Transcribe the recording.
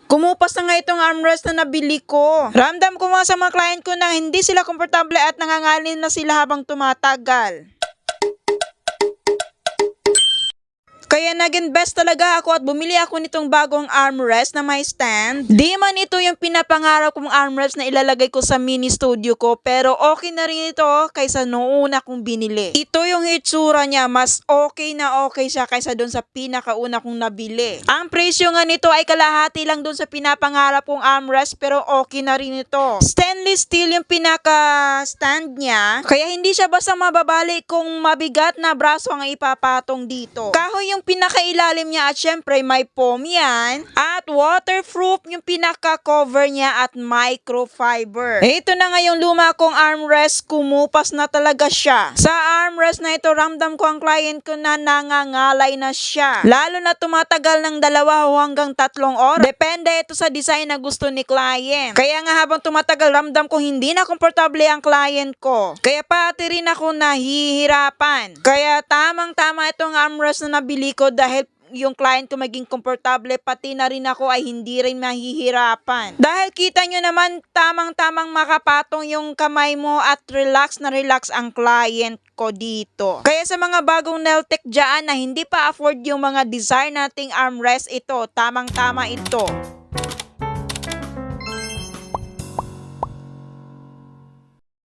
Kumupas na nga itong armrest na nabili ko. Ramdam ko nga sa mga client ko na hindi sila komportable at nangangalin na sila habang tumatagal. Kaya naging best talaga ako at bumili ako nitong bagong armrest na may stand. Di man ito yung pinapangarap kong armrest na ilalagay ko sa mini studio ko, pero okay na rin ito kaysa noong una kong binili. Ito yung hitsura niya, mas okay na okay siya kaysa doon sa pinakauna kong nabili. Ang presyo nga nito ay kalahati lang doon sa pinapangarap kong armrest, pero okay na rin ito. Stainless steel yung pinaka-stand niya, kaya hindi siya basta mababali kung mabigat na braso ang ipapatong dito. Kahoy yung pinakailalim niya at syempre may foam yan. At waterproof yung pinaka-cover niya at microfiber. Ito na nga yung luma kong armrest, kumupas na talaga siya. Sa armrest na ito, ramdam ko ang client ko na nangangalay na siya. Lalo na tumatagal ng 2 hanggang 3 oras. Depende ito sa design na gusto ni client. Kaya nga habang tumatagal, ramdam ko hindi na komportable ang client ko. Kaya pati rin ako nahihirapan. Kaya tamang-tama itong armrest na nabili ko dahil yung client ko maging komportable, pati na rin ako ay hindi rin mahihirapan. Dahil kita nyo naman, tamang-tamang makapatong yung kamay mo at relax na relax ang client ko dito. Kaya sa mga bagong nail tech dyan na hindi pa afford yung mga design nating armrest, ito, tamang-tama ito.